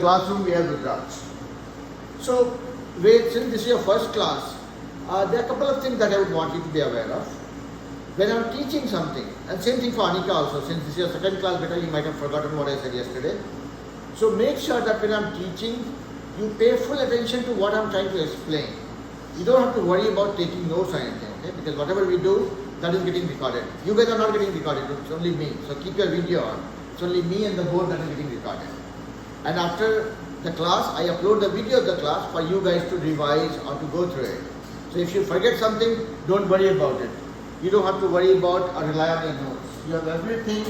Classroom we have Rudraj. So, since this is your first class, there are a couple of things that I would want you to be aware of. When I'm teaching something, and same thing for Anika also, since this is your second class, better you might have forgotten what I said yesterday. So make sure that when I'm teaching, you pay full attention to what I'm trying to explain. You don't have to worry about taking notes or anything, okay? Because whatever we do, that is getting recorded. You guys are not getting recorded, it's only me. So keep your video on. It's only me and the board that is getting recorded. And after the class, I upload the video of the class for you guys to revise or to go through it. So if you forget something, don't worry about it. You don't have to worry about or rely on your notes. You have everything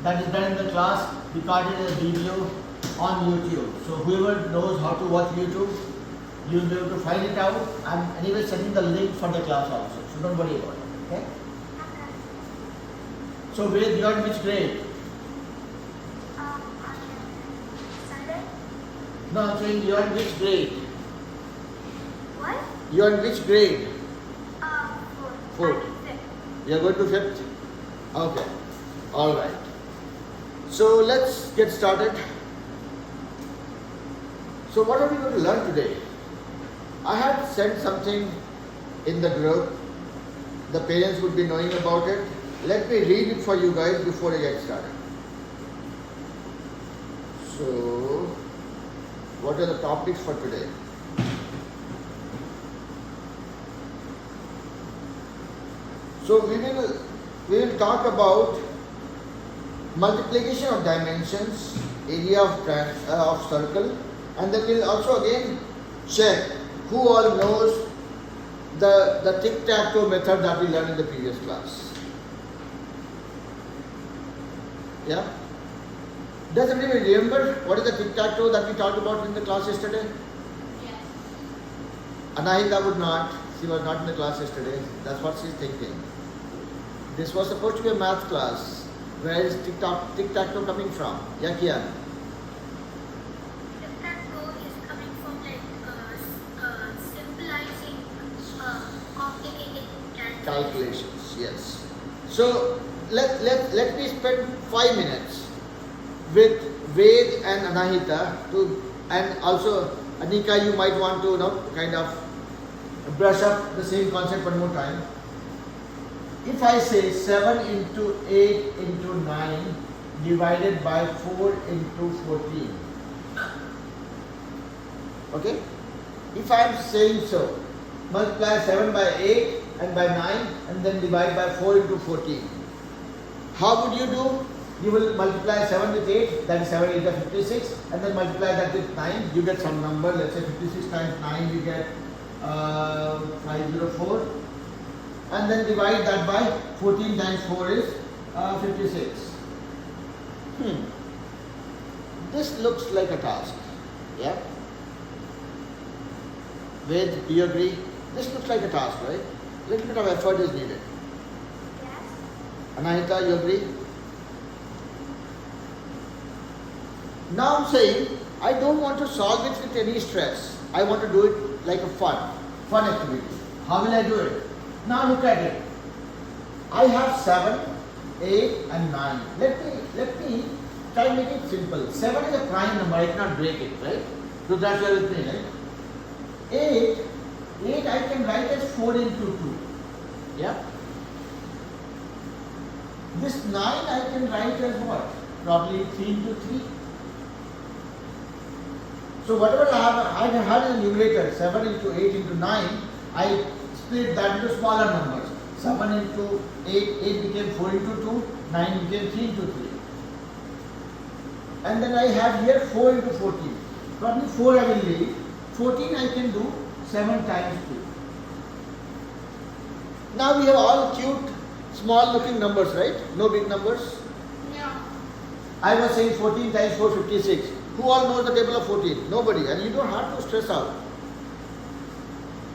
that is done in the class recorded in a video on YouTube. So whoever knows how to watch YouTube, you'll be able to find it out. I'm anyway sending the link for the class also. So don't worry about it. Okay? So Ved, you are in which grade? Sunday. No, I'm saying you are in which grade? What? You are in which grade? Fourth. Fourth. You are going to fifth? Okay. Alright. So let's get started. So what are we going to learn today? I had sent something in the group. The parents would be knowing about it. Let me read it for you guys before I get started. So, what are the topics for today? So we will talk about multiplication of dimensions, area of circle, and then we'll also again check who all knows the tic-tac-toe method that we learned in the previous class. Yeah? Does anybody remember what is the tic-tac-toe that we talked about in the class yesterday? Yes. Anahita would not. She was not in the class yesterday. That's what she's thinking. This was supposed to be a math class. Where is tic-tac-toe coming from? Yeah, Kian? Tic-tac-toe is coming from symbolizing complicated Calculations, yes. So let me spend 5 minutes with Ved and Anahita and also Anika, you might want to kind of brush up the same concept one more time. If I say 7 into 8 into 9 divided by 4 into 14. Okay? If I am saying so, multiply 7 by 8 and by 9 and then divide by 4 into 14. How would you do? You will multiply 7 with 8, that is 7 8 is 56, and then multiply that with 9, you get some number, let's say 56 times 9, you get 504. And then divide that by 14 times 4 is 56. This looks like a task. Yeah? Ved, do you agree? This looks like a task, right? A little bit of effort is needed. Yes. Anahita, you agree? Now I'm saying, I don't want to solve it with any stress. I want to do it like a fun activity. How will I do it? Now look at it. I have 7, 8 and 9. Let me try to make it simple. 7 is a prime number, I cannot break it, right? So that's why with me, right? 8 I can write as 4 into 2. Yeah? This 9 I can write as what? Probably 3 into 3. So whatever I have had in the numerator, 7 into 8 into 9, I split that into smaller numbers. 7 into 8 became 4 into 2, 9 became 3 into 3. And then I have here 4 into 14. Probably 4 I will leave. 14 I can do 7 times 2. Now we have all cute, small looking numbers, right? No big numbers. No. I was saying 14 times 4, 56. Who all knows the table of 14? Nobody. And you don't have to stress out.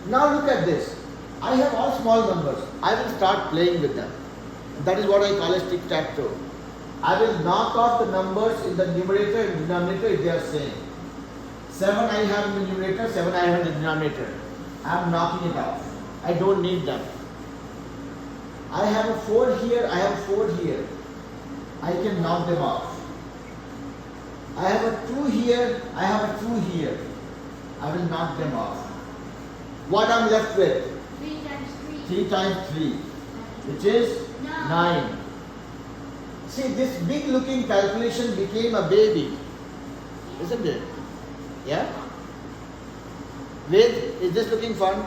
Now look at this. I have all small numbers. I will start playing with them. That is what I call as tic-tac-toe. I will knock off the numbers in the numerator and denominator if they are same. 7 I have in the numerator, 7 I have in the denominator. I am knocking it off. I don't need them. I have a 4 here, I have 4 here. I can knock them off. I have a 2 here, I have a 2 here. I will knock them off. What I'm left with? 3 times 3. 3 times 3, which is 9. See, this big looking calculation became a baby, isn't it? Yeah? Ved, is this looking fun?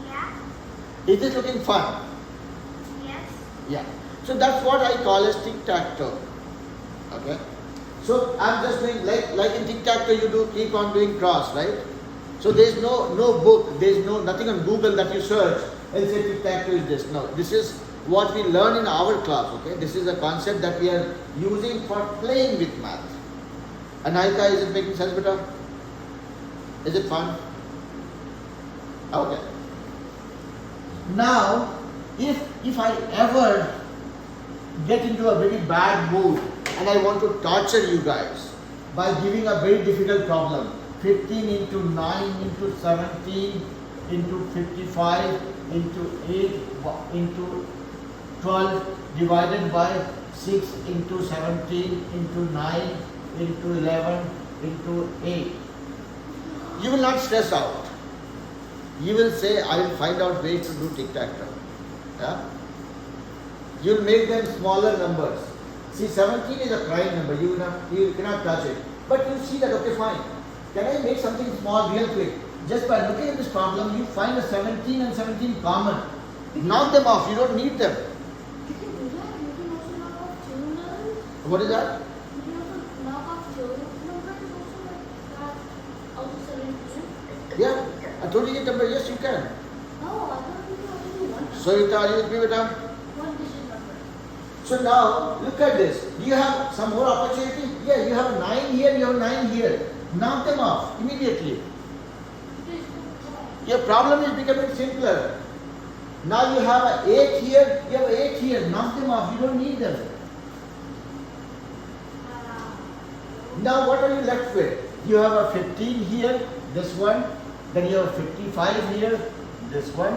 Yeah. Is this looking fun? Yes. Yeah. So that's what I call as tic-tac-toe. Okay? So I'm just doing, like in tic-tac-toe you do keep on doing cross, right? So there's no book, there's nothing on Google that you search and say tic-tac-toe is this. No, this is what we learn in our class, okay? This is a concept that we are using for playing with math. Anahita, is it making sense, beta? Is it fun? Okay. Now, if I ever get into a very bad mood and I want to torture you guys by giving a very difficult problem, 15 into 9 into 17 into 55 into 8 into 12 divided by 6 into 17 into 9 into 11 into 8. You will not stress out. You will say, I will find out ways to do tic-tac-toe. Yeah? You will make them smaller numbers. See, 17 is a prime number. You cannot touch it. But you see that, okay, fine. Can I make something small real quick? Just by looking at this problem, you find a 17 and 17 common. Knock them off. You don't need them. You can do that. You can also knock off 2 numbers. What is that? You can also knock off 2 numbers also like that. Also 17. Yeah. I told you the number. Yes, you can. No, I thought you could only do 1 number. So you are you with me, beta? 1 digit number. So now, look at this. Do you have some more opportunity? Yeah, you have 9 here, you have 9 here. Knock them off immediately. Your problem is becoming simpler. Now you have an 8 here, you have 8 here. Knock them off. You don't need them. Now what are you left with? You have a 15 here, this one. Then you have 55 here, this one.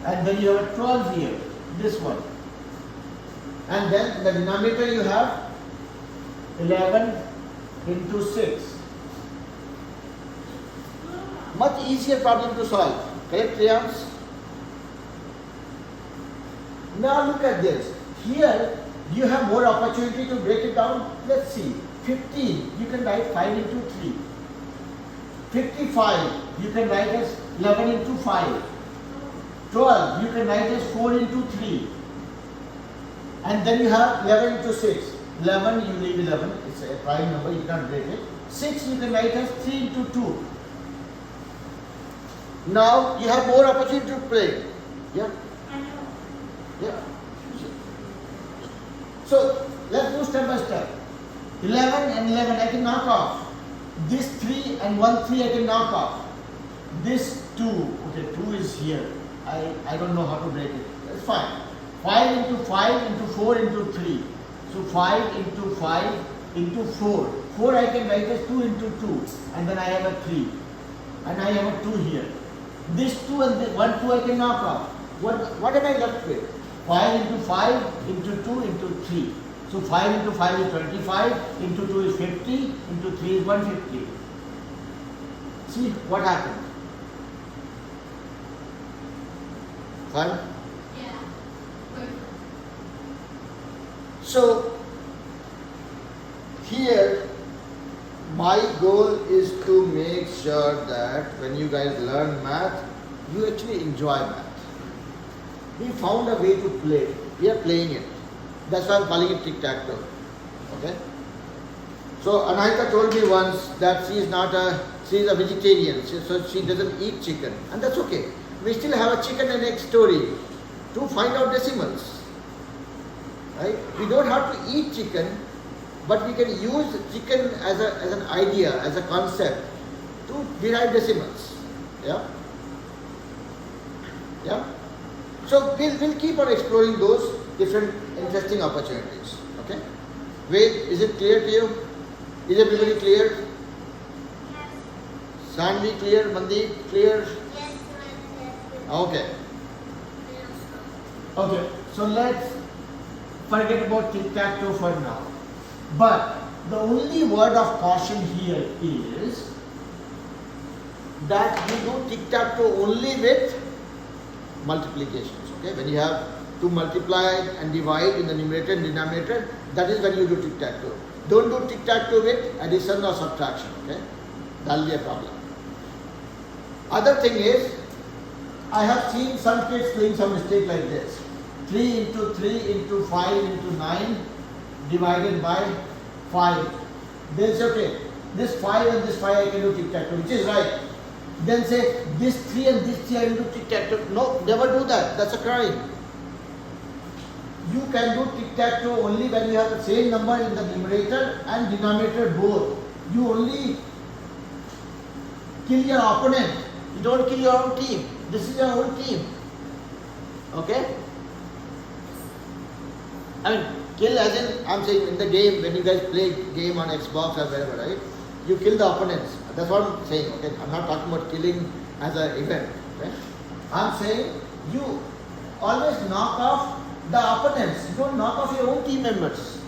And then you have a 12 here, this one. And then the denominator you have 11 into 6. Much easier problem to solve. Correct, Priyams? Now look at this. Here you have more opportunity to break it down. Let's see. 15, you can write 5 into 3. 55, you can write as 11 into 5. 12, you can write as 4 into 3. And then you have 11 into 6. 11, you leave 11. It's a prime number, you can't break it. 6, you can write as 3 into 2. Now you have more opportunity to play. Yeah? I know. Yeah. So let's go step by step. 11 and 11 I can knock off. This 3 and 1 3 I can knock off. This 2, okay, 2 is here. I don't know how to break it. That's fine. 5 into 5 into 4 into 3. So 5 into 5 into 4. 4 I can write as 2 into 2. And then I have a 3. And I have a 2 here. This 2 and this 1 2 I can knock off. What am I left with? 5 into 5 into 2 into 3. So 5 into 5 is 25, into 2 is 50, into 3 is 150. See what happened? Fine? Yeah. So here my goal is to make sure that when you guys learn math, you actually enjoy math. We found a way to play. We are playing it. That's why I'm calling it tic-tac-toe. Okay? So Anahita told me once that she is a vegetarian, so she doesn't eat chicken. And that's okay. We still have a chicken and egg story to find out decimals. Right? We don't have to eat chicken, but we can use chicken as an idea, as a concept to derive decimals. Yeah? Yeah? So we'll keep on exploring those different interesting opportunities. Okay? Wait, is it clear to you? Is everybody clear? Yes. Sanvi clear? Mandeep clear? Yes. Okay. Okay, so let's forget about tic-tac-toe for now. But the only word of caution here is that you do tic-tac-toe only with multiplications. Okay, when you have to multiply and divide in the numerator and denominator, that is when you do tic-tac-toe. Don't do tic-tac-toe with addition or subtraction. Okay, that will be a problem. Other thing is, I have seen some kids doing some mistake like this: 3 into 3 into 5 into 9 divided by 5. They'll say, okay, this 5 and this 5 I can do tic-tac-toe, which is right. Then say, this 3 and this 3 I will do tic-tac-toe. No, never do that. That's a crime. You can do tic-tac-toe only when you have the same number in the numerator and denominator both. You only kill your opponent. You don't kill your own team. This is your own team. Okay? I mean, kill as in, I'm saying in the game, when you guys play game on Xbox or wherever, right? You kill the opponents. That's what I'm saying, okay? I'm not talking about killing as an event, okay? I'm saying you always knock off the opponents. You don't knock off your own team members.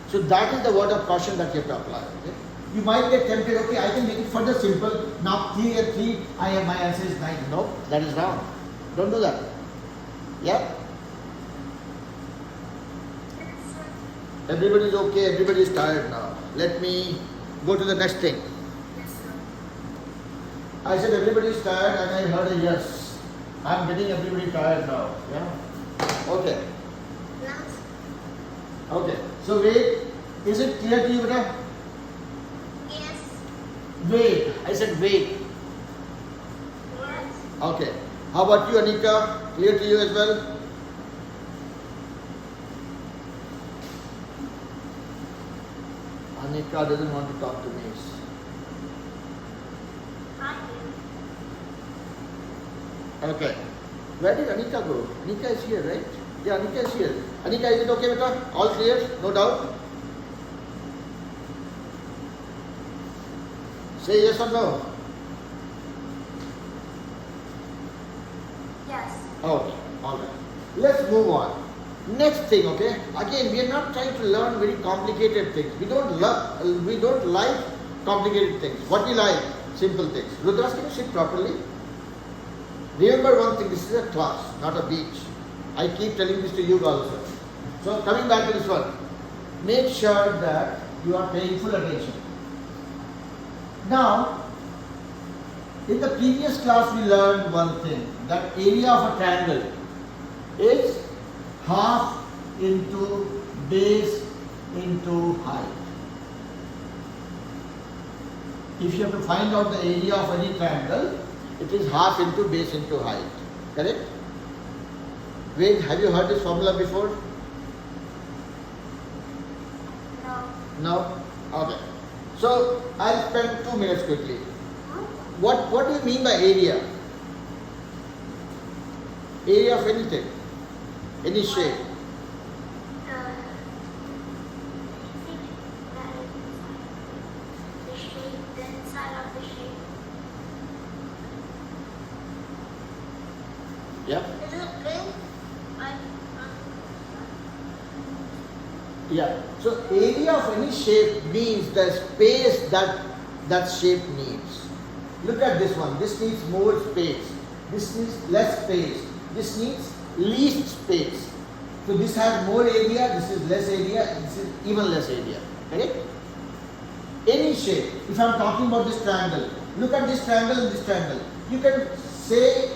So that is the word of caution that you have to apply, okay? You might get tempted, okay, I can make it further simple. Now 3 and 3, my answer is 9. No, that is wrong. Don't do that. Yeah? Everybody is okay, everybody is tired now. Let me go to the next thing. I said everybody is tired and I heard a yes. I'm getting everybody tired now. Yeah? Okay. Okay. So wait, is it clear to you, beta? Yes. Wait. I said wait. Yes. Okay. How about you, Anika? Clear to you as well? Anika doesn't want to talk to me. Okay. Where did Anika go? Anika is here, right? Yeah, Anika is here. Anika, is it okay, beta? All clear? No doubt? Say yes or no? Yes. Okay. Alright. Let's move on. Next thing, okay? Again, we are not trying to learn very complicated things. We don't like complicated things. What we like? Simple things. Rudras, can you sit properly? Remember one thing, this is a class, not a beach. I keep telling this to you also. So coming back to this one, make sure that you are paying full attention. Now, in the previous class we learned one thing, that area of a triangle is half into base into height. If you have to find out the area of any triangle, it is half into base into height. Correct? Wait, have you heard this formula before? No. No? Okay. So I'll spend 2 minutes quickly. Huh? What do you mean by area? Area of anything, any shape. The shape, the inside of the shape. Yeah? Is it big? Yeah. So area of any shape means the space that shape needs. Look at this one. This needs more space. This needs less space. This needs least space. So this has more area, this is less area, this is even less area. Correct? Any shape. If I am talking about this triangle, look at this triangle and this triangle. You can say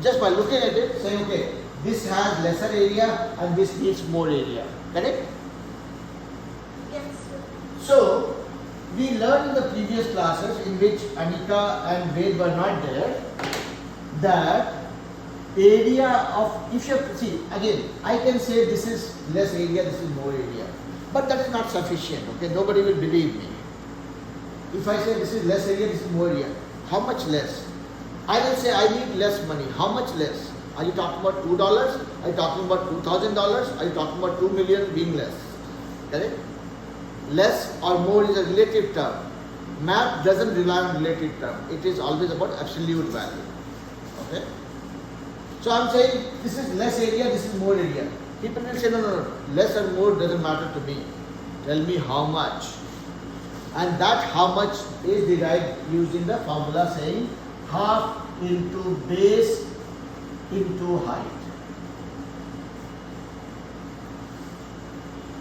just by looking at it, say okay, this has lesser area and this needs more area. Correct? Yes. So, we learned in the previous classes in which Anika and Ved were not there, that area of, if you see, again, I can say this is less area, this is more area. But that is not sufficient, okay? Nobody will believe me. If I say this is less area, this is more area, how much less? I will say I need less money. How much less? Are you talking about $2? Are you talking about $2,000? Are you talking about 2 million being less? Correct? Less or more is a relative term. Math doesn't rely on relative term. It is always about absolute value. Okay? So I'm saying this is less area, this is more area. People will say no, less and more doesn't matter to me. Tell me how much. And that how much is derived using the formula saying half into base into height.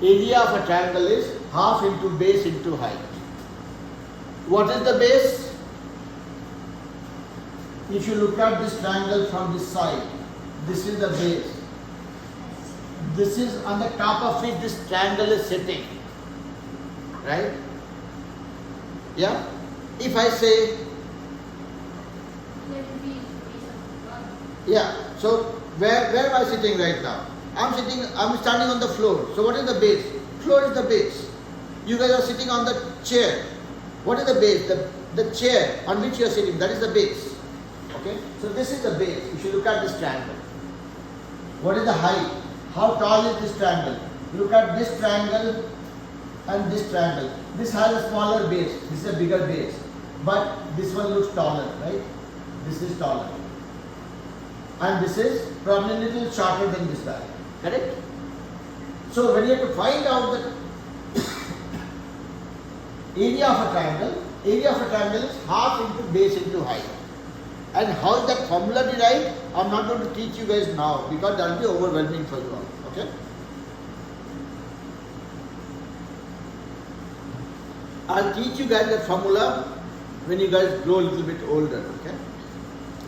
Area of a triangle is half into base into height. What is the base? If you look at this triangle from this side, this is the base. This is on the top of which this triangle is sitting. Right? Yeah? If I say, yeah, so where am I sitting right now? I'm standing on the floor. So what is the base? Floor is the base. You guys are sitting on the chair. What is the base? The chair on which you are sitting, that is the base. Okay? So this is the base. You should look at this triangle. What is the height? How tall is this triangle? Look at this triangle and this triangle. This has a smaller base. This is a bigger base. But this one looks taller, right? This is taller. And this is probably a little shorter than this guy. Correct? So when you have to find out the area of a triangle is half into base into height. And how is that formula derived? I'm not going to teach you guys now because that will be overwhelming for you all. Okay? I'll teach you guys that formula when you guys grow a little bit older. Okay?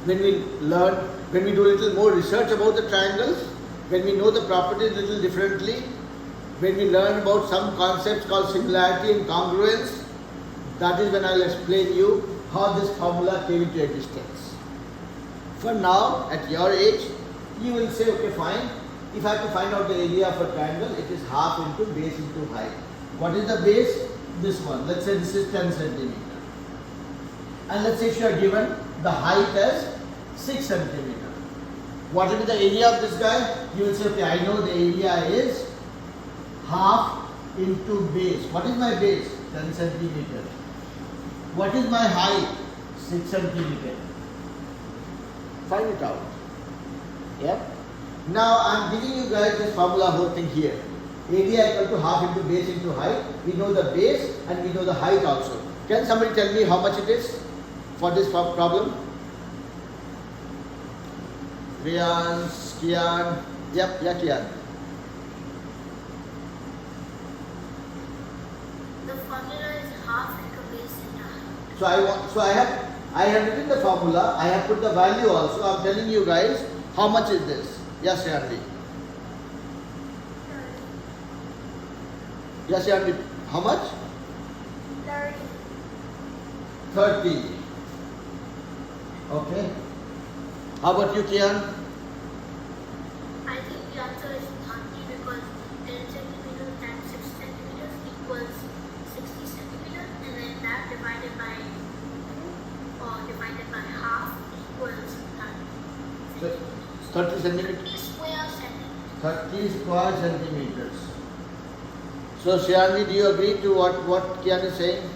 When we do a little more research about the triangles, when we know the properties a little differently, when we learn about some concepts called similarity and congruence, that is when I'll explain you how this formula came into existence. For now, at your age, you will say, okay, fine. If I have to find out the area of a triangle, it is half into base into height. What is the base? This one. Let's say this is 10 centimeter. And let's say if you are given the height as 6 centimeter. What will be the area of this guy? You will say, okay, I know the area is half into base. What is my base? 10 centimeter. What is my height? 6 centimeter. Find it out. Yeah. Now I am giving you guys this formula whole thing here. Area equal to half into base into height. We know the base and we know the height also. Can somebody tell me how much it is for this problem? Rian, Kian. Yep, yeah, Kian. The formula is half into base into height. So I have written the formula. I have put the value also. I am telling you guys how much is this. Yes, Yandy. Yes, Yandy. How much? 30. 30. Okay. How about you, Kian? I think the answer is 30 because 10 centimeters times 6 centimeters equals 60 centimeters, and then that divided by half equals 30. 30 centimeters. Square centimeters. 30 square centimeters. So, Shirani, do you agree to what Kian is saying?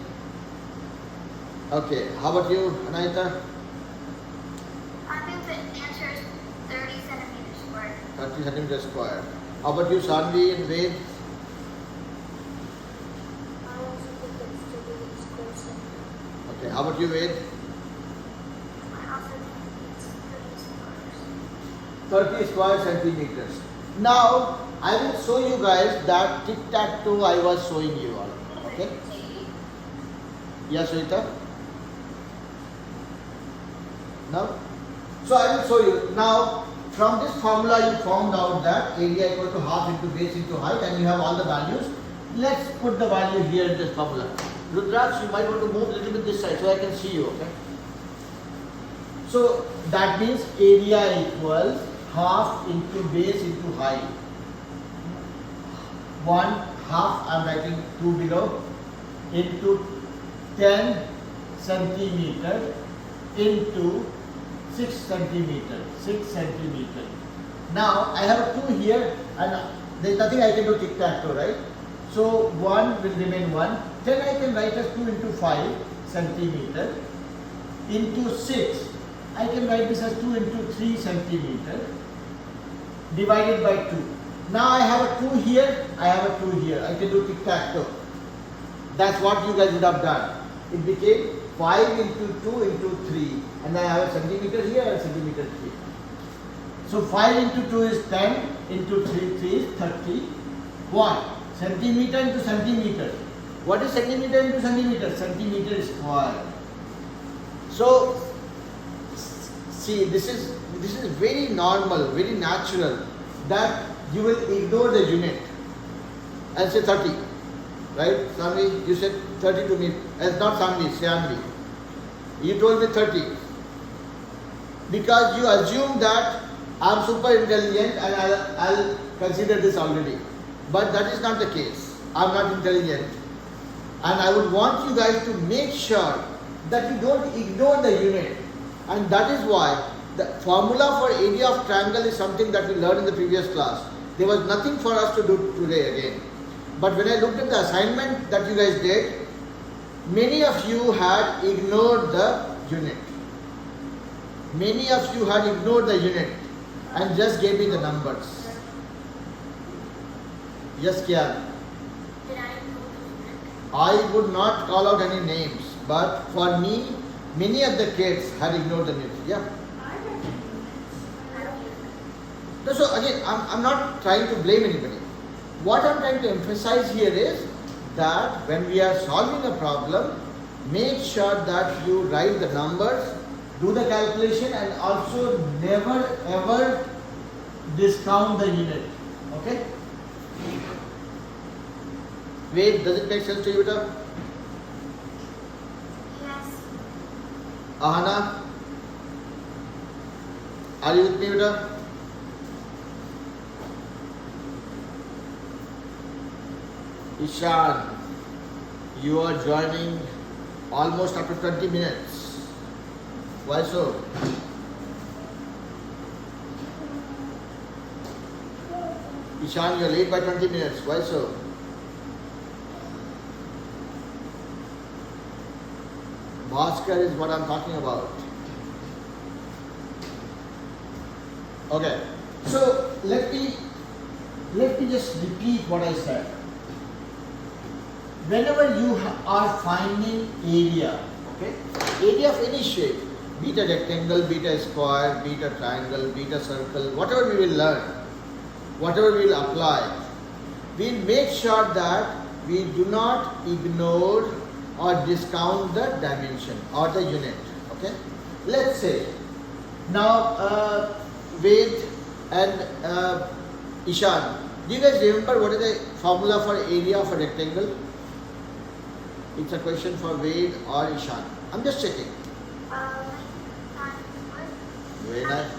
Okay. How about you, Anahita? I think the answer is 30 centimeters squared. 30 centimeters square. How about you, Sanvi and Ved? I also think it's 30 square centimeters. Okay. How about you, Ved? I also think it's 30 squares. 30 square centimeters. Now, I will show you guys that tic-tac-toe I was showing you all. Okay? Yes, Rita? No? So I will show you. Now, from this formula you found out that area equal to half into base into height and you have all the values. Let's put the value here in this formula. Rudraksh, you might want to move a little bit this side so I can see you, okay? So that means area equals half into base into height. 1/2, I am writing 2 below, into 10 centimeter into 6 centimeter. 6 centimeter. Now I have a 2 here and there is nothing I can do tic-tac-toe, right? So 1 will remain 1. Then I can write as 2 into 5 centimeter into 6. I can write this as 2 into 3 centimeter divided by 2. Now I have a 2 here, I have a 2 here. I can do tic-tac-toe. That's what you guys would have done. It became 5 into 2 into 3. And I have a centimeter here and a centimeter here. So 5 into 2 is 10, into 3 is 30. What? Centimeter into centimeter. What is centimeter into centimeter? Centimeter square. So, see, this is very normal, very natural that you will ignore the unit and say 30. Right? Samri, you said 30 to me. It's not Samri, Shyamri. You told me 30. Because you assume that I'm super intelligent and I'll consider this already. But that is not the case. I'm not intelligent. And I would want you guys to make sure that you don't ignore the unit. And that is why the formula for area of triangle is something that we learned in the previous class. There was nothing for us to do today again. But when I looked at the assignment that you guys did, many of you had ignored the unit. Many of you had ignored the unit and just gave me the numbers. Yes, Kian? Did I know the unit? I would not call out any names, but for me, many of the kids had ignored the unit. Yeah. No, so again, I'm not trying to blame anybody. What I'm trying to emphasize here is that when we are solving a problem, make sure that you write the numbers, do the calculation, and also never ever discount the unit. Okay? Wait, does it make sense to you, Vita? Yes. Ahana? Are you with me, Vita? Ishan, you are joining almost after 20 minutes. Why so? Ishan, you are late by 20 minutes. Why so? Bhaskar is what I'm talking about. Okay, so let me just repeat what I said. Whenever you are finding area, okay, area of any shape, be it a rectangle, be it a square, be it a triangle, be it a circle, whatever we will learn, whatever we will apply, we'll make sure that we do not ignore or discount the dimension or the unit. Okay, let's say now Ved and Ishan, do you guys remember what is the formula for area of a rectangle? It's a question for Ved or Ishan. I'm just checking. Very nice.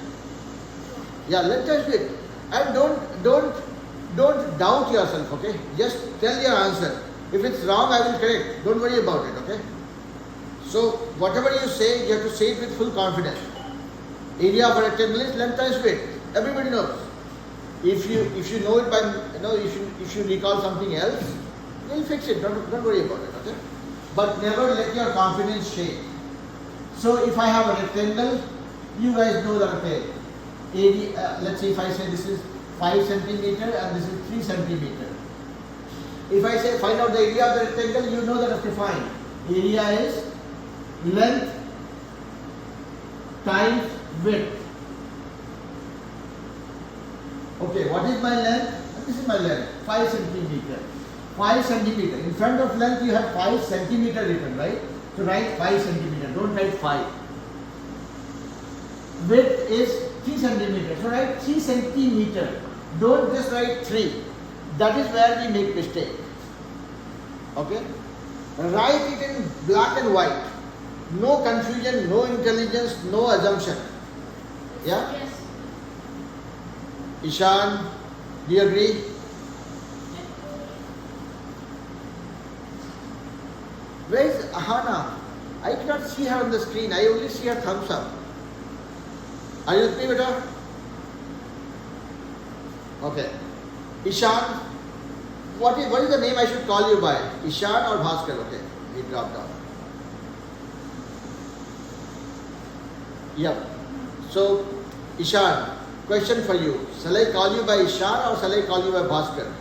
Yeah, let's just wait. And don't doubt yourself, okay? Just tell your answer. If it's wrong, I will correct. Don't worry about it, okay? So whatever you say, you have to say it with full confidence. Area of a rectangle is length times width. Everybody knows. If you know it by if you recall something else, you'll fix it. Don't worry about it, okay? But never let your confidence shake. So if I have a rectangle, you guys know that, okay, area, let's say if I say this is 5 centimeter and this is 3 centimeter. If I say find out the area of the rectangle, you know that, okay, fine. Area is length times width. Okay, what is my length? This is my length, 5 centimeter. 5 centimeter. In front of length you have 5 centimeter written, right? So write 5 centimeter. Don't write 5. Width is 3 centimeter. So write 3 centimeter. Don't just write 3. That is where we make mistake. Okay? Write it in black and white. No confusion, no intelligence, no assumption. Yeah? Yes. Ishan, do you agree? Where is Ahana? I cannot see her on the screen. I only see her thumbs up. Are you with me, beta? Okay. Ishan, what is the name I should call you by? Ishan or Bhaskar? Okay, he dropped down. Yep. So, Ishan, question for you. Shall I call you by Ishan or shall I call you by Bhaskar?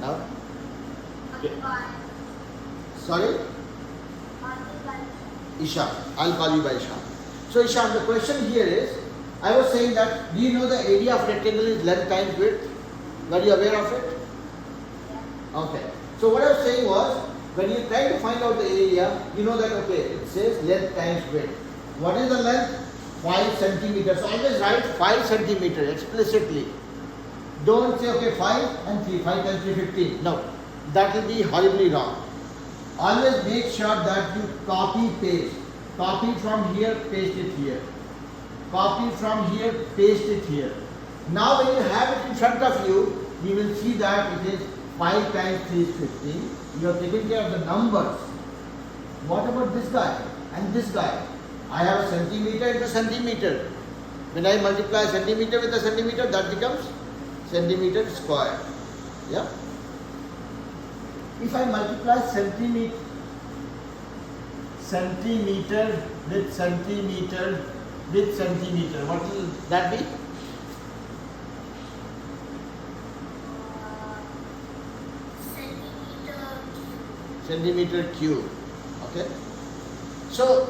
Now? Sorry? Ishan. I'll call you by Ishan. So Ishan, the question here is, I was saying that, do you know the area of rectangle is length times width? Were you aware of it? Okay. So what I was saying was, when you try to find out the area, you know that, okay, it says length times width. What is the length? 5 centimeters. So always write 5 centimeters explicitly. Don't say, okay, 5 and 3, 5 times 3, 15. No, that will be horribly wrong. Always make sure that you copy, paste. Copy from here, paste it here. Copy from here, paste it here. Now when you have it in front of you, you will see that it is 5 times 3 is 15. You have taken care of the numbers. What about this guy and this guy? I have a centimeter into centimeter. When I multiply centimeter with a centimeter, that becomes centimeter square. Yeah? If I multiply centimeter with centimeter with centimeter, what will that be? Centimeter cube. Okay? So,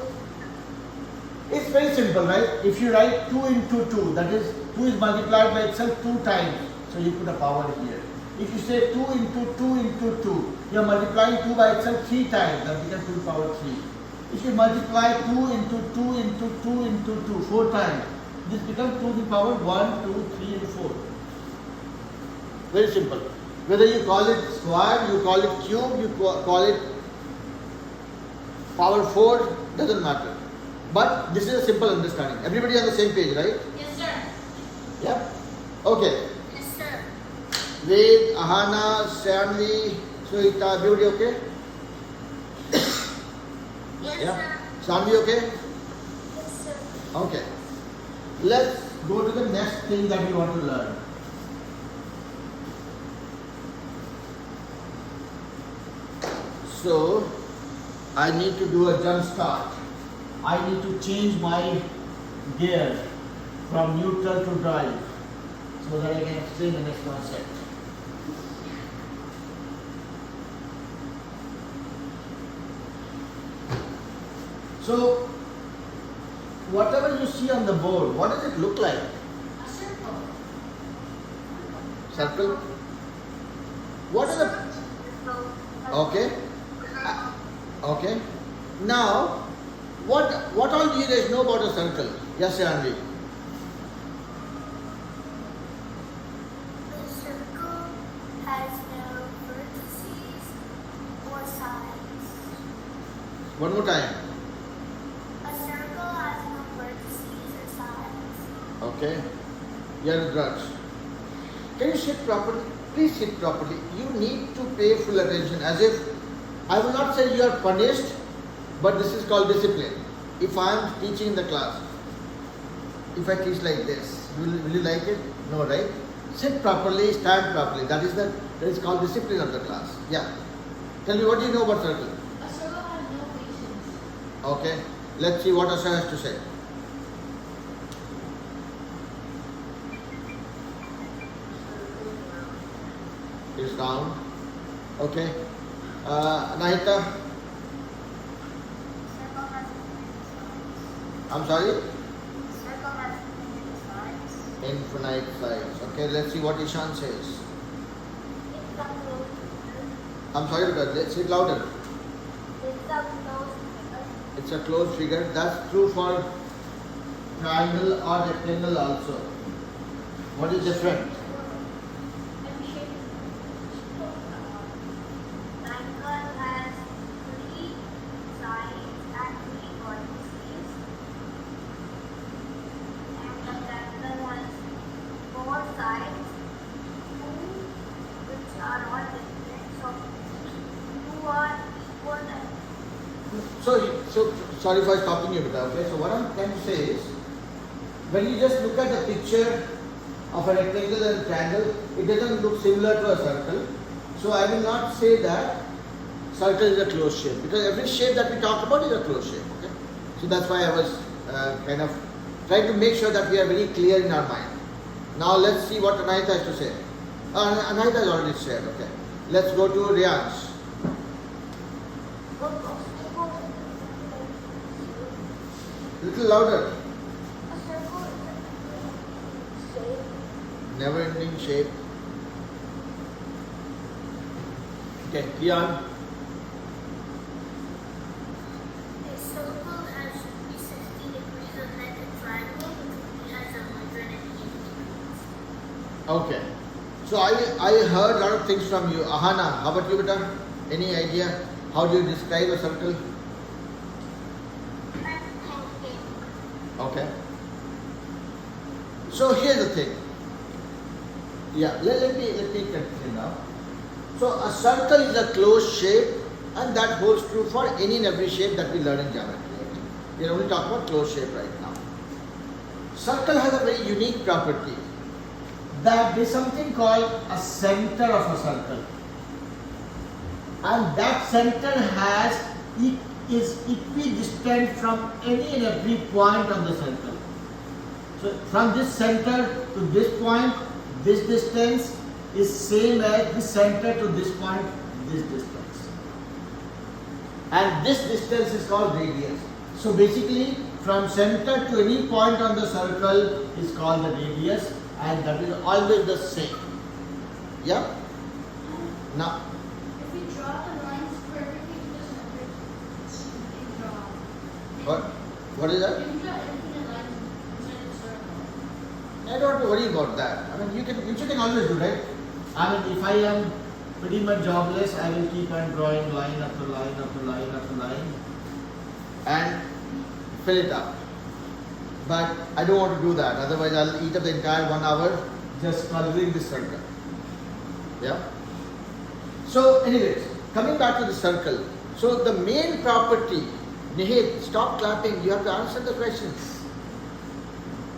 it's very simple, right? If you write 2 into 2, that is 2 is multiplied by itself 2 times. So you put a power here. If you say 2 into 2 into 2, you are multiplying 2 by itself 3 times. That becomes 2 to the power 3. If you multiply 2 into 2 into 2 into 2 4 times, this becomes 2 to the power 1, 2, 3 and 4. Very simple. Whether you call it square, you call it cube, you call it power 4, doesn't matter. But this is a simple understanding. Everybody on the same page, right? Yes, sir. Yeah? Okay. Yes, sir. Ved, Ahana, Stanley, Suhita, everybody okay? Yes, Yeah? sir. Stanley okay? Yes, sir. Okay. Let's go to the next thing that we want to learn. So, I need to do a jump start. I need to change my gear from neutral to drive so that I can explain the next concept. So, whatever you see on the board, what does it look like? A circle. Circle? What are the... Okay. Okay. Now, what all do you guys know about a circle? Yes, Andy. The circle has no vertices or sides. One more time. A circle has no vertices or sides. Okay. You're drugs. Can you sit properly? Please sit properly. You need to pay full attention, as if I will not say you are punished, but this is called discipline. If I am teaching the class, if I teach like this, will you like it? No, right? Sit properly, stand properly. That is called discipline of the class. Yeah. Tell me, what do you know about circle? A circle has no faces. Okay. Let's see what Asha has to say. It's round. Okay. Nahita. Circle has infinite sides. I'm sorry? Circle has infinite sides. Infinite size. Okay, let's see what Ishan says. It's a closed figure. I'm sorry, but let's say it louder. It's a closed figure. It's a closed figure. That's true for triangle or rectangle also. What is different? Triangle has 3 sides and 3 vertices, and the rectangle has 4 sides, 2 which are all different. So 2 are equal. So sorry for stopping you, Bita. Okay, so what I'm trying to say is, when you just look at the picture of a rectangle and triangle, it doesn't look similar to a circle. So I will not say that circle is a closed shape, because every shape that we talk about is a closed shape. Okay, so that's why I was kind of trying to make sure that we are very clear in our mind. Now let's see what Anahita has to say. Anahita has already shared. Okay, let's go to Riyansh. Little louder. Never-ending shape. Okay, Kian. A circle has 360 degrees unlike a triangle which has 180 degrees. Okay. So I heard a lot of things from you. Ahana, how about you, beta? Any idea? How do you describe a circle? Okay. So here's the thing. Yeah, let me continue now. So a circle is a closed shape, and that holds true for any and every shape that we learn in geometry. Okay? We are only talking about closed shape right now. Circle has a very unique property, that there is something called a center of a circle, and that center is equidistant from any and every point on the circle. So from this center to this point, this distance is same as the center to this point, this distance. And this distance is called radius. So basically, from center to any point on the circle is called the radius, and that is always the same. Yeah? Now, If we draw the lines perfectly to the center, we can draw. what is that? If we draw everything in lines inside the circle. I don't have to worry about that. I mean, you can always do, right? I mean, if I am pretty much jobless, I will keep on drawing line after line after line after line and fill it up. But I don't want to do that. Otherwise, I'll eat up the entire 1 hour just coloring this circle. Yeah. So, anyways, coming back to the circle. So, the main property, Nihit, stop clapping. You have to answer the questions.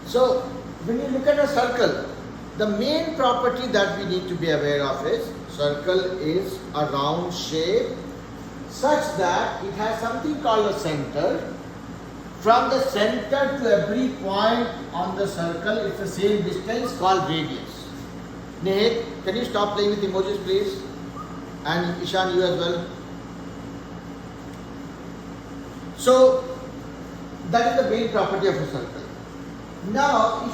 So, when you look at a circle, the main property that we need to be aware of is circle is a round shape such that it has something called a center. From the center to every point on the circle, it's the same distance called radius. Nihit, can you stop playing with emojis, please? And Ishan, you as well. So, that is the main property of a circle. Now,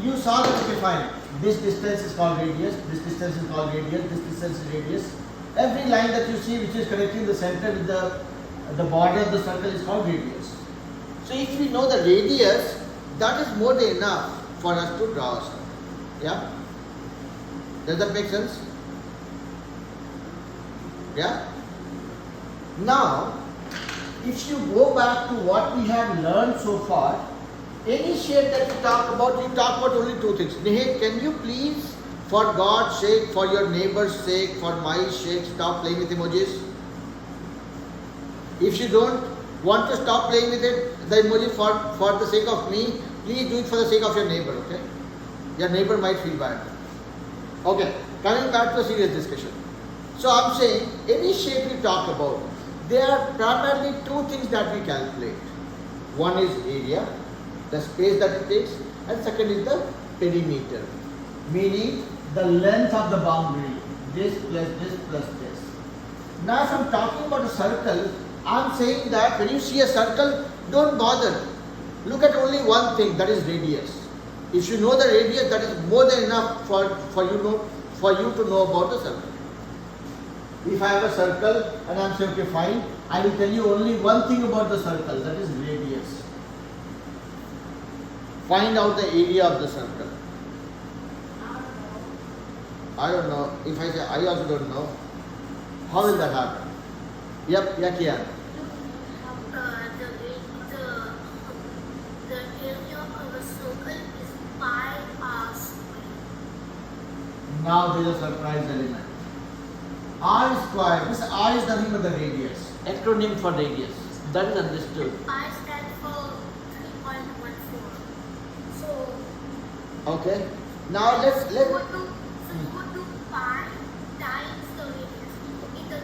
you saw that, okay, fine, this distance is called radius, this distance is called radius, this distance is radius. Every line that you see which is connecting the center with the border of the circle is called radius. So if we know the radius, that is more than enough for us to draw a circle. Yeah? Does that make sense? Yeah? Now, if you go back to what we have learned so far, any shape that you talk about only two things. Nihit, can you please, for God's sake, for your neighbor's sake, for my sake, stop playing with emojis? If you don't want to stop playing with it, the emoji for the sake of me, please do it for the sake of your neighbor, okay? Your neighbor might feel bad. Okay, coming back to a serious discussion. So I'm saying, any shape you talk about, there are primarily two things that we calculate. One is area, the space that it takes, and second is the perimeter, meaning the length of the boundary, this plus this plus this. Now if I'm talking about a circle, I'm saying that when you see a circle, don't bother. Look at only one thing, that is radius. If you know the radius, that is more than enough for you to know about the circle. If I have a circle and I'm saying, okay, fine, I will tell you only one thing about the circle, that is radius. Find out the area of the circle. I don't know. If I say I also don't know, how will that happen? Yep, yeah, Kian. The area of a circle is pi r square. Now there is a surprise element. R square. This R is nothing but the radius. Acronym for radius. That is understood. Pi stands for 3.14. So Okay. Now let's equal to pi times the radius. If the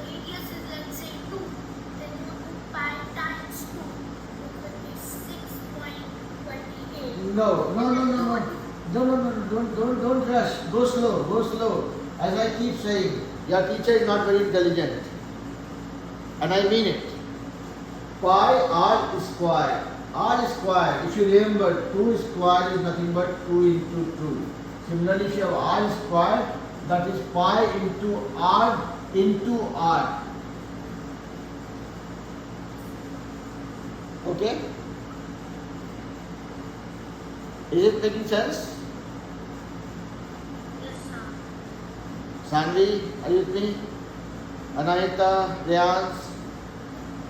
No, no, no, no, no. No, no, no, don't rush. Go slow, go slow. As I keep saying, your teacher is not very intelligent. And I mean it. Pi r square. R square, if you remember, 2 square is nothing but 2 into 2. Similarly, if you have r square, that is pi into r into r. Okay? Is it making sense? Yes, sir. Sanvi, are you with me? Anahita, Riyaz,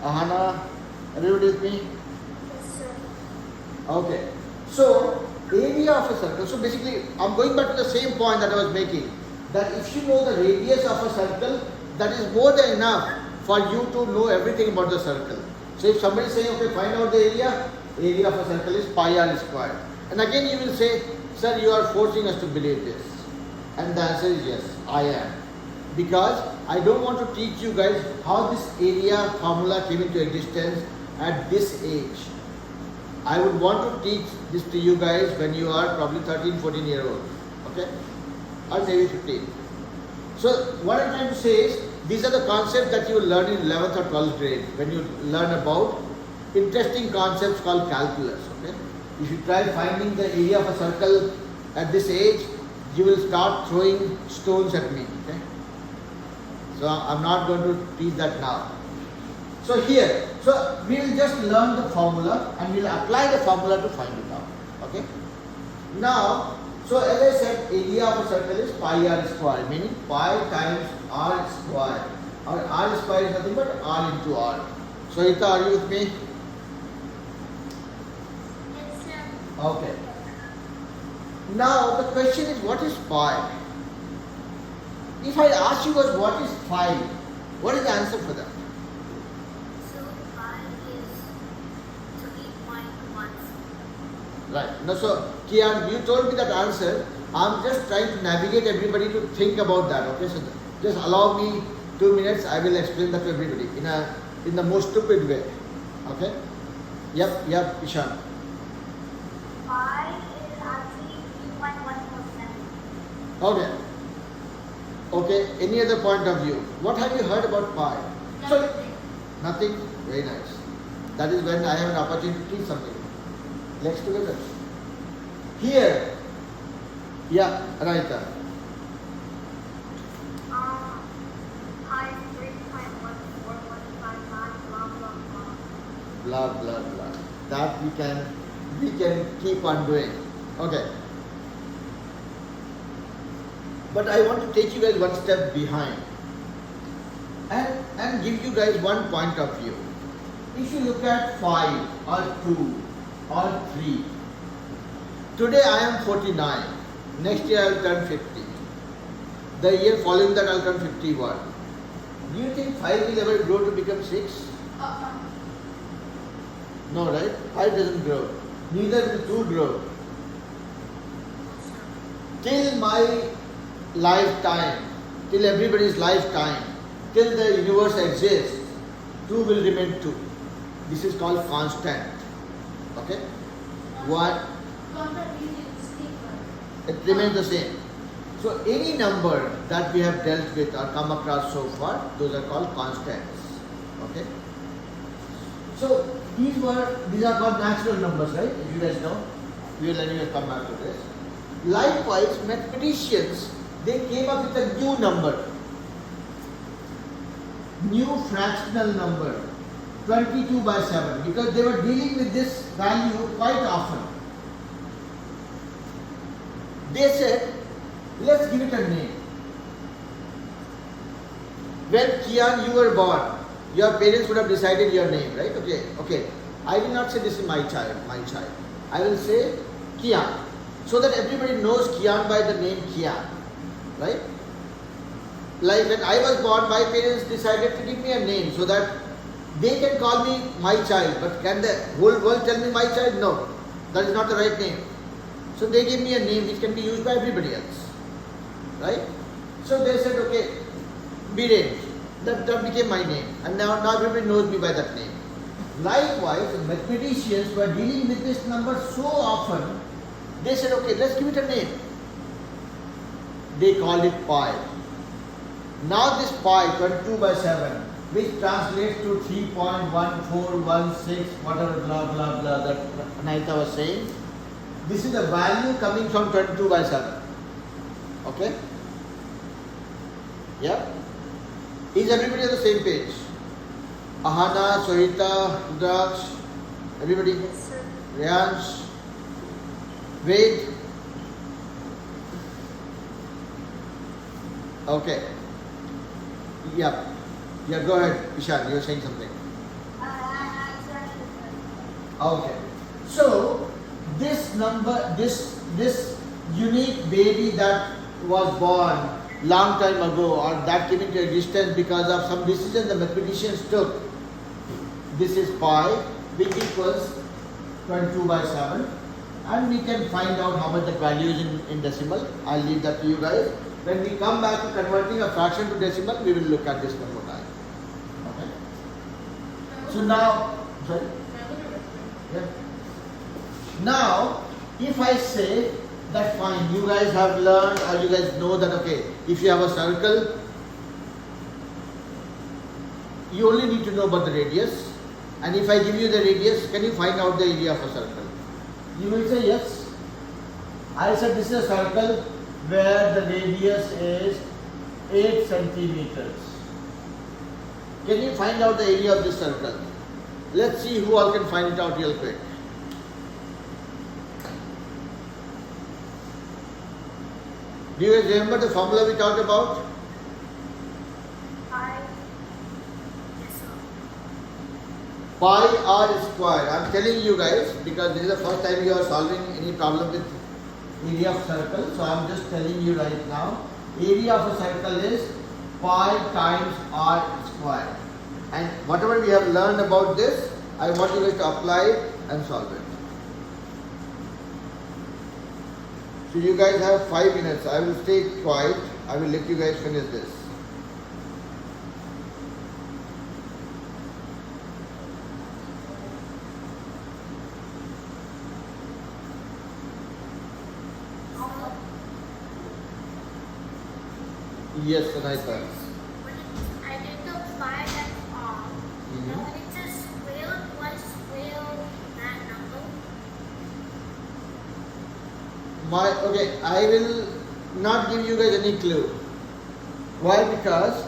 Ahana, everybody with me? Yes, sir. Okay. So, area of a circle. So basically, I'm going back to the same point that I was making. That if you know the radius of a circle, that is more than enough for you to know everything about the circle. So if somebody is saying, okay, find out the area of a circle is pi r square. And again you will say, sir, you are forcing us to believe this. And the answer is yes, I am. Because I don't want to teach you guys how this area formula came into existence at this age. I would want to teach this to you guys when you are probably 13, 14 years old. Okay? Or maybe 15. So what I'm trying to say is, these are the concepts that you will learn in 11th or 12th grade when you learn about interesting concepts called calculus. Okay? If you try finding the area of a circle at this age, you will start throwing stones at me. Okay? So I'm not going to teach that now. So here, so we will just learn the formula and we will apply the formula to find it out. Okay? Now, so as I said, area of a circle is pi r square, meaning pi times r square. Or r square is nothing but r into r. So Rita, are you with me? Yes, sir. Okay. Now the question is, what is pi? If I ask you guys what is pi, what is the answer for that? So pi is 3.1. Right. Now, so Kian, you told me that answer. I'm just trying to navigate everybody to think about that. Okay, so just allow me 2 minutes. I will explain that to everybody in the most stupid way. Okay. Yep, Ishan. Pi is actually 3.147. Okay. Okay. Any other point of view? What have you heard about pi? So nothing. Very nice. That is when I have an opportunity to teach something. Let's together. Here. Yeah, Anahita. Pi is 3.14159, blah, blah, blah. Blah blah blah. That we can keep on doing. Okay. But I want to take you guys one step behind and give you guys one point of view. If you look at 5 or 2 or 3, today I am 49. Next year I will turn 50. The year following that I will turn 51. Do you think 5 will ever grow to become 6? No, right? 5 doesn't grow. Neither will 2 grow. Till my lifetime, till everybody's lifetime, till the universe exists, 2 will remain 2. This is called constant. Okay? One, it remains the same. So any number that we have dealt with or come across so far, those are called constants. Okay? So these are called natural numbers, right? If you guys know, we will anyway come back to this. Likewise, mathematicians, they came up with a new number, new fractional number, 22 by 7, because they were dealing with this value quite often. They said, let's give it a name. When Kian, you were born, your parents would have decided your name, right? Okay. I will not say this is my child. I will say Kian, so that everybody knows Kian by the name Kian, right? Like when I was born, my parents decided to give me a name so that they can call me my child, but can the whole world tell me my child? No, that is not the right name. So they gave me a name which can be used by everybody else, right? So they said, okay, Biren, that became my name, and now everybody knows me by that name. Likewise, mathematicians were dealing with this number so often They said, okay, let's give it a name. They called it pi. Now this pi, 22 by 7, which translates to 3.1416, whatever, blah, blah, blah, that Naita was saying. This is the value coming from 22 by 7. Okay? Yeah? Is everybody on the same page? Ahana, Sohita, Rudraksh, everybody? Yes, sir. Ryansh, Ved? Okay. Yeah. Yeah, go ahead, Ishan, you were saying something. Okay. So, this number, this unique baby that was born long time ago or that came into existence because of some decision the mathematicians took, this is pi, which equals 22 by 7, and we can find out how much the value is in decimal. I'll leave that to you guys. When we come back to converting a fraction to decimal, we will look at this one more time. Okay? So now, sorry? Yeah. Now, if I say that fine, you guys have learned or you guys know that okay, if you have a circle, you only need to know about the radius. And if I give you the radius, can you find out the area of a circle? You will say yes. I said this is a circle where the radius is 8 centimeters. Can you find out the area of this circle? Let's see who all can find it out real quick. Do you guys remember the formula we talked about? Yes, sir. Pi r square. I am telling you guys because this is the first time you are solving any problem with area of circle. So I am just telling you right now. Area of a circle is pi times r square. And whatever we have learned about this, I want you guys to apply it and solve it. So you guys have 5 minutes. I will stay quiet. I will let you guys finish this. Yes, Anita. When I did the 5 times r, now when it says square, do I square that number? Okay, I will not give you guys any clue. Why? Because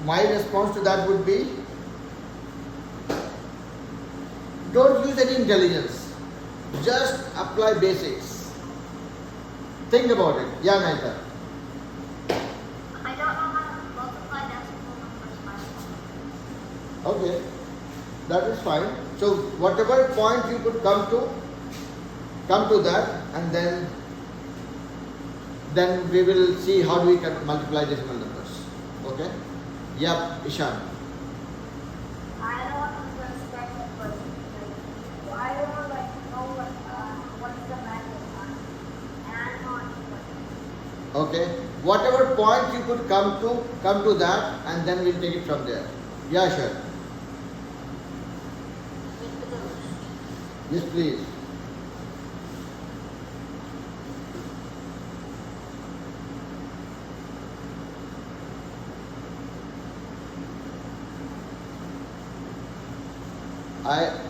my response to that would be, don't use any intelligence. Just apply basics. Think about it. Yeah, Naita. I don't know how to multiply decimal numbers by 1. Okay, that is fine. So whatever point you could come to that, and then we will see how do we can multiply decimal numbers. Okay? Yep, Ishan. I don't want to respect it, but I don't know what's the matter and I'm not Okay. Whatever point you could come to that, and then we'll take it from there. Yeah, sure. Yes, please.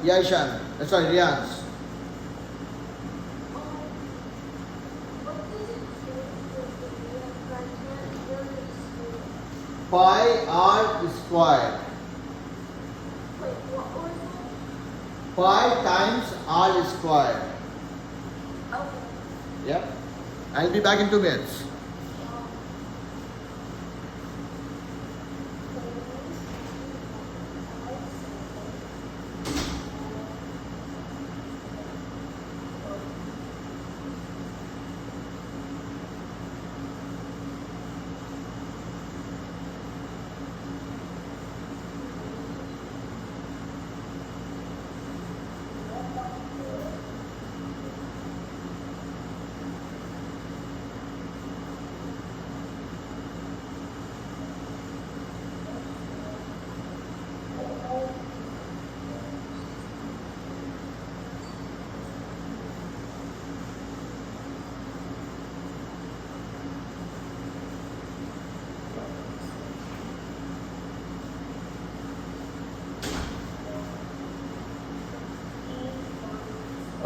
Yeah, Ishan. Sorry, Riyans. Pi r square. Wait, what was it? Pi times r square. Okay. Yeah. I'll be back in 2 minutes.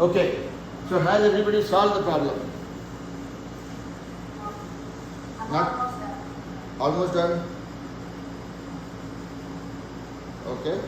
Okay. So has everybody solved the problem? I'm Not- almost done. Almost done? Okay.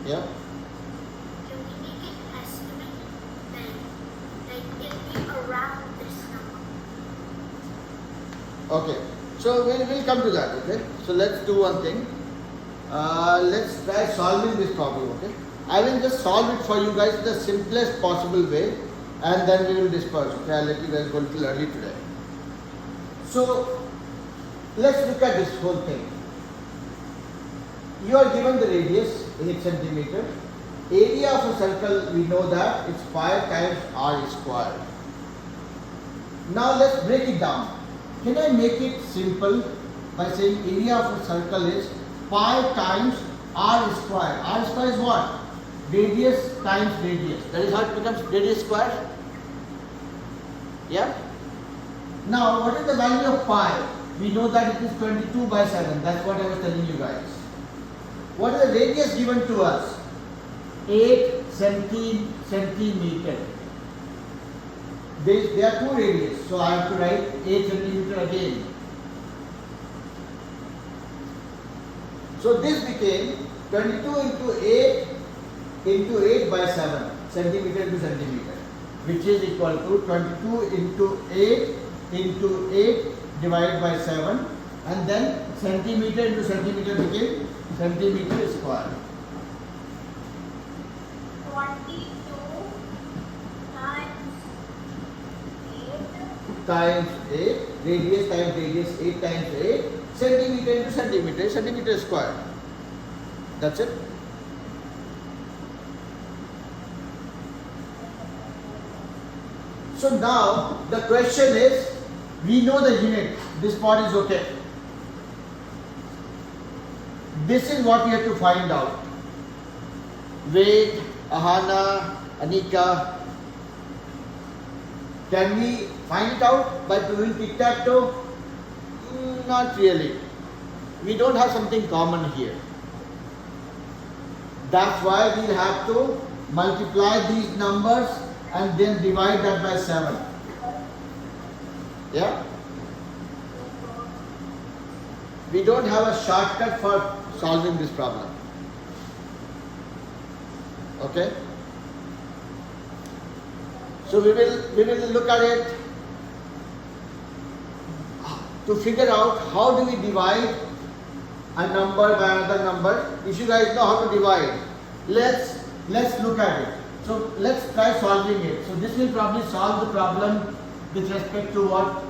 So, Yeah. can we make it estimate? Like it'll be around this number. Okay. So we'll come to that. Okay. So let's do one thing. Let's try solving this problem. Okay. I will just solve it for you guys in the simplest possible way, and then we will disperse. Okay. I'll let you guys go a little early today. So let's look at this whole thing. You are given the radius 8 centimeter. Area of a circle, we know that it's 5 times r squared. Now let's break it down. Can I make it simple by saying area of a circle is 5 times r squared. R squared is what? Radius times radius. That is how it becomes radius squared. Yeah? Now what is the value of pi? We know that it is 22 by 7. That's what I was telling you guys. What is the radius given to us? 8 centimeter. There are two radius, so I have to write 8 centimeter again. So this became 22 into 8 by 7, centimeter to centimeter, which is equal to 22 into 8 divided by 7, and then centimeter into centimeter became centimeter square. 22 times 8. Times 8, radius times radius, 8 times 8, centimeter into centimeter, centimeter square. That's it. So now the question is, we know the unit, this part is okay. This is what we have to find out. Wait, Ahana, Anika, can we find it out by doing tic-tac-toe? Not really. We don't have something common here. That's why we'll have to multiply these numbers and then divide that by 7. Yeah? We don't have a shortcut for solving this problem. Okay? So we will look at it to figure out how do we divide a number by another number. If you guys know how to divide, let's look at it. So let's try solving it. So this will probably solve the problem with respect to what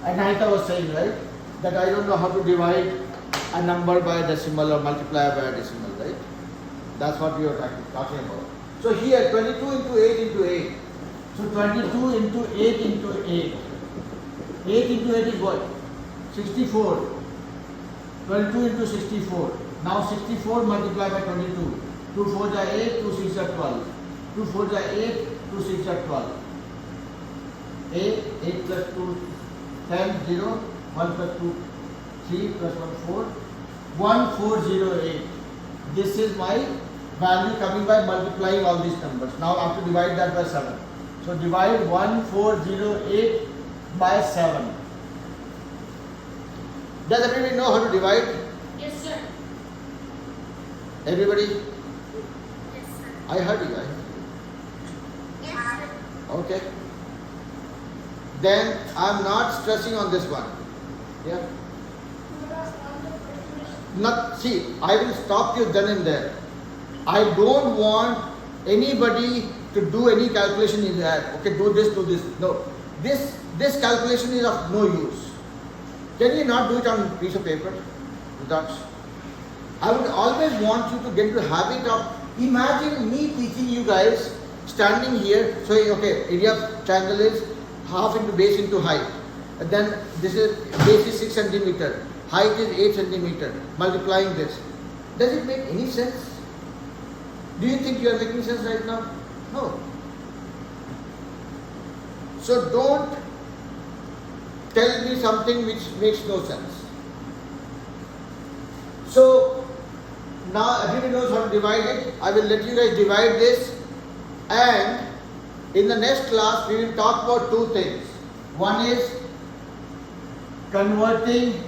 Anahita was saying, right? That I don't know how to divide a number by a decimal or multiply by a decimal, right? That's what we are talking about. So here 22 into 8 into 8. So 22 into 8 into 8. 8 into 8 is what? 64. 22 into 64. Now 64 multiplied by 22. 2 4s are 8, 2 6s are 12. 2 4s are 8, 2 6s are 12. 8 plus 2, 10, 0. 1 plus 2, 3 plus 1, 4. 1408. This is my value coming by multiplying all these numbers. Now I have to divide that by 7. So divide 1408 by 7. Does everybody know how to divide? Yes, sir. Everybody? Yes, sir. I heard you guys. Yes, sir. Okay. Then I'm not stressing on this one. Yeah. Not, see, I will stop you then and there. I don't want anybody to do any calculation in that. Okay, do this, do this. No. This calculation is of no use. Can you not do it on a piece of paper? That's, I would always want you to get the habit of, imagine me teaching you guys standing here, so okay, area of triangle is half into base into height. And then this is base is 6 centimeter, height is 8 centimeter. Multiplying this, does it make any sense? Do you think you are making sense right now? No. So don't tell me something which makes no sense. So now everybody knows how to divide it. I will let you guys divide this, and in the next class we will talk about two things. One is converting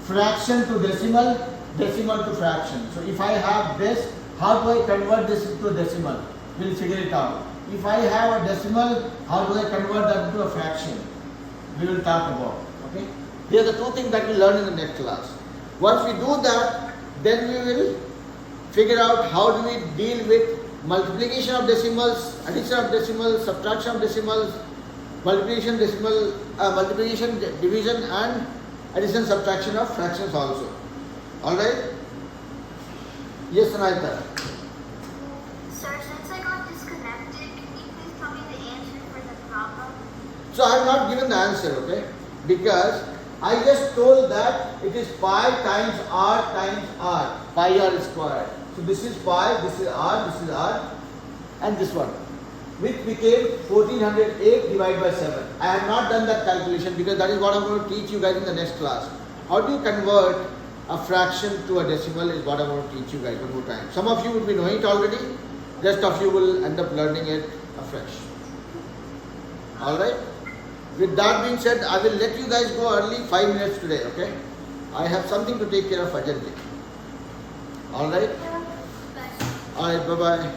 fraction to decimal, decimal to fraction. So if I have this, how do I convert this into a decimal? We'll figure it out. If I have a decimal, how do I convert that into a fraction? We will talk about. Okay? These are the two things that we learn in the next class. Once we do that, then we will figure out how do we deal with multiplication of decimals, addition of decimals, subtraction of decimals, multiplication decimal, multiplication, division, and addition, subtraction of fractions also. Alright? Yes, Anahita. Sir, since I got disconnected, can you please tell me the answer for the problem? So I have not given the answer, okay? Because I just told that it is pi times r, pi r squared. So this is pi, this is r, and this one, which became 1408 divided by 7. I have not done that calculation because that is what I am going to teach you guys in the next class. How do you convert a fraction to a decimal is what I want to teach you guys one more time. Some of you would be knowing it already, rest of you will end up learning it afresh. Alright? With that being said, I will let you guys go early 5 minutes today, okay? I have something to take care of urgently. Alright? Alright, bye bye.